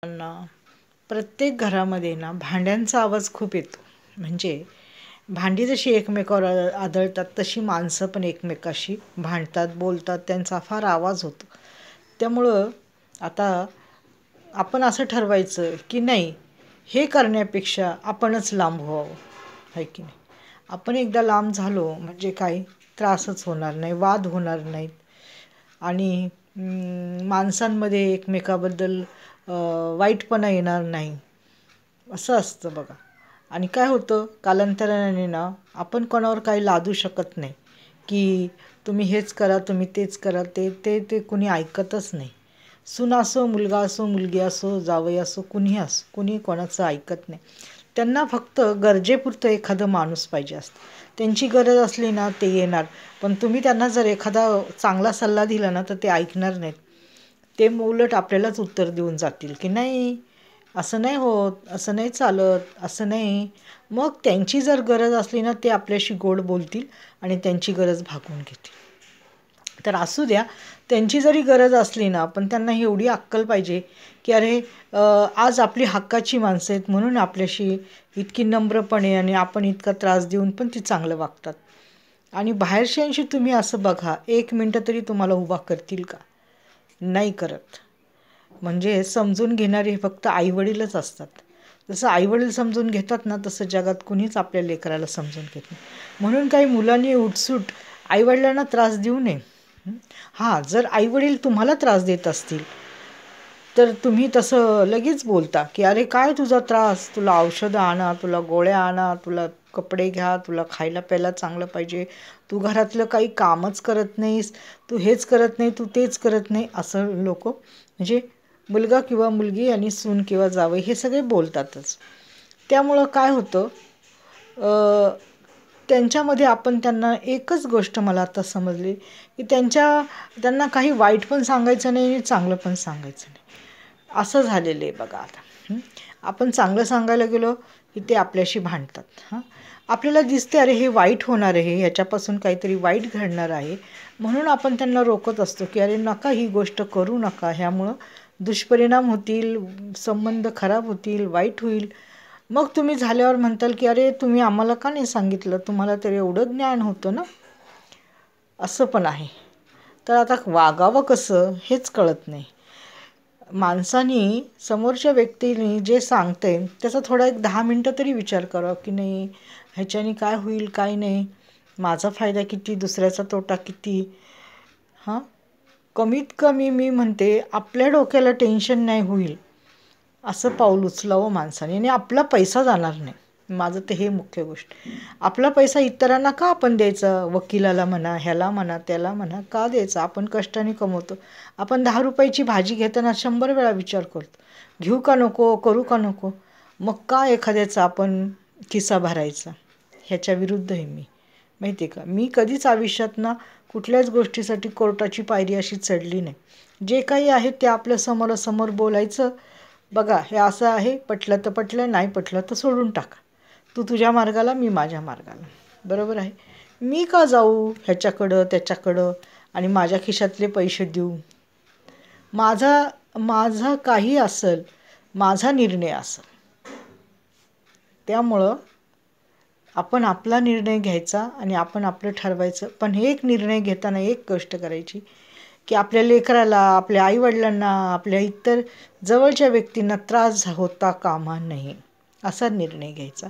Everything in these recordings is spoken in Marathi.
ना प्रत्येक घरामध्ये ना भांड्यांचा आवाज खूप येतो. म्हणजे भांडी जशी एकमेकावर आदळतात तशी माणसं पण एकमेकाशी भांडतात, बोलतात, त्यांचा फार आवाज होतो. त्यामुळं आता आपण असं ठरवायचं की नाही, हे करण्यापेक्षा आपणच लांब व्हावं, आहे की नाही. आपण एकदा लांब झालो म्हणजे काही त्रासच होणार नाही, वाद होणार नाहीत. आणि माणसांमध्ये एकमेकाबद्दल वाईटपणा येणार नाही, असं असतं बघा. आणि काय होतं, कालांतराने ना आपण कोणावर काही लादू शकत नाही की तुम्ही हेच करा, तुम्ही तेच करा. ते ते ते कुणी ऐकतच नाही. सून असो, मुलगा असो, मुलगी असो, जावई असो, कुणीही असो, कुणी कोणाचं ऐकत नाही. त्यांना फक्त गरजेपुरतं एखादं माणूस पाहिजे असतं. त्यांची गरज असली ना ते येणार, पण तुम्ही त्यांना जर एखादा चांगला सल्ला दिला ना तर ते ऐकणार नाहीत. ते उलट आपल्यालाच उत्तर देऊन जातील की नाही, असं नाही होत, असं नाही चालत, असं नाही. मग त्यांची जर गरज असली ना ते आपल्याशी गोड बोलतील आणि त्यांची गरज भागवून घेतील. तर असू द्या, त्यांची जरी गरज असली ना, पण त्यांना एवढी अक्कल पाहिजे की अरे, आज आपली हक्काची माणसं आहेत म्हणून आपल्याशी इतकी नम्रपणे आणि आपण इतका त्रास देऊन पण ती चांगलं वागतात. आणि बाहेरच्यांशी तुम्ही असं बघा, 1 मिनटं तरी तुम्हाला उभा करतील का? नाही करत. म्हणजे समजून घेणारे फक्त आईवडीलच असतात. जसं आईवडील समजून घेतात ना, तसं जगात कुणीच आपल्या लेकराला समजून घेत नाही. म्हणून काही मुलांनी उठसूट आईवडिलांना त्रास देऊ नये. हां, जर आईवडील तुम्हाला त्रास देत असतील तर तुम्ही तसं लगेच बोलता की अरे काय तुझा त्रास, तुला औषधं आणा, तुला गोळ्या आणा, तुला कपडे घ्या, तुला खायला प्यायला चांगलं पाहिजे, तू घरातलं काही कामच करत नाहीस, तू हेच करत नाही, तू तेच करत नाही, असं लोक म्हणजे मुलगा किंवा मुलगी आणि सून किंवा जावई हे सगळे बोलतातच. त्यामुळं काय होतं, त्यांच्यामध्ये आपण त्यांना एकच गोष्ट मला आता समजली की त्यांना काही वाईट पण सांगायचं नाही आणि चांगलं पण सांगायचं नाही. असं झालेलं आहे बघा आता. आपण चांगलं सांगायला गेलो की ते आपल्याशी भांडतात. आपल्याला दिसते अरे हे वाईट होणार आहे, ह्याच्यापासून काहीतरी वाईट घडणार आहे, म्हणून आपण त्यांना रोखत असतो की अरे नका, ही गोष्ट करू नका, ह्यामुळं दुष्परिणाम होतील, संबंध खराब होतील, वाईट होईल. मग तुम्ही झाल्यावर म्हणताल की अरे तुम्ही आम्हाला का नाही सांगितलं, तुम्हाला तर एवढं ज्ञान होतं ना. असं पण आहे. तर आता वागावं कसं हेच कळत नाही. माणसानी समोरच्या व्यक्तीने जे सांगते त्याचा थोडा 10 मिनटं तरी विचार करावा की नाही, ह्याच्याने काय होईल काय नाही, माझा फायदा किती, दुसऱ्याचा तोटा किती. हां, कमीत कमी मी म्हणते आपल्या डोक्याला टेन्शन नाही होईल असं पाऊल उचलावं माणसाने, आणि आपला पैसा जाणार नाही. माझं तर हे मुख्य गोष्ट. आपला पैसा इतरांना का आपण द्यायचा, वकिलाला म्हणा, ह्याला म्हणा, त्याला म्हणा, का द्यायचा? आपण कष्टाने कमवतो. आपण 10 रुपयाची भाजी घेताना 100 वेळा विचार करतो, घेऊ का नको, करू का नको. मग का एखाद्याचा आपण खिस्सा भरायचा. ह्याच्या विरुद्ध आहे मी, माहिती आहे का. मी कधीच आयुष्यात ना कुठल्याच गोष्टीसाठी कोर्टाची पायरी अशी चढली नाही. जे काही आहे ते आपल्या समोरासमोर बोलायचं. बघा हे असं आहे, पटलं तर पटलं, नाही पटलं तर सोडून टाका. तू तुझ्या मार्गाला, मी माझ्या मार्गाला. बरोबर आहे. मी का जाऊ ह्याच्याकडं त्याच्याकडं आणि माझ्या खिशातले पैसे देऊ. माझा माझा काही असेल, माझा निर्णय असेल. त्यामुळं आपण आपला निर्णय घ्यायचा आणि आपण आपलं ठरवायचं. पण हे एक निर्णय घेताना एक गोष्ट करायची की आपल्या लेकराला, आपल्या आईवडिलांना, आपल्या इतर जवळच्या व्यक्तींना त्रास होता कामा नये, असा निर्णय घ्यायचा.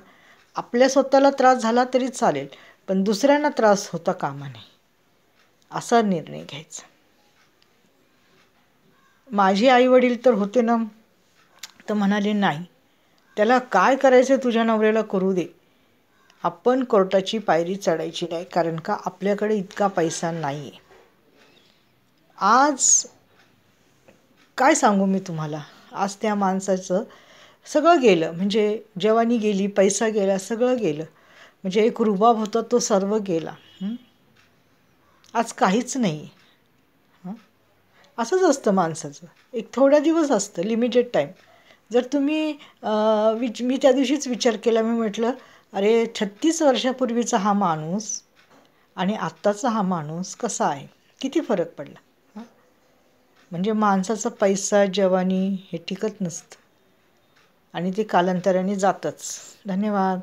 आपल्या स्वतःला त्रास झाला तरी चालेल, पण दुसऱ्यांना त्रास होता कामा नये, असा निर्णय घ्यायचा. माझे आईवडील तर होते ना, तर म्हणाले नाही, त्याला काय करायचं तुझ्या नवऱ्याला करू दे, आपण कोर्टाची पायरी चढायची नाही, कारण का आपल्याकडे इतका पैसा नाही आहे. आज काय सांगू मी तुम्हाला, आज त्या माणसाचं सगळं गेलं. म्हणजे जवानी गेली, पैसा गेला, सगळं गेलं. म्हणजे एक रुबाब होता तो सर्व गेला. आज काहीच नाही. असंच असतं माणसाचं. एक थोडा दिवस असतं, लिमिटेड टाईम. जर तुम्ही मी त्या दिवशीच विचार केला, मी म्हटलं अरे 36 वर्षापूर्वीचा हा माणूस आणि आत्ताचा हा माणूस कसा आहे, किती फरक पडला. म्हणजे माणसाचा पैसा जवानी हे टिकत नसतं आणि ते कालांतराने जातंच. धन्यवाद.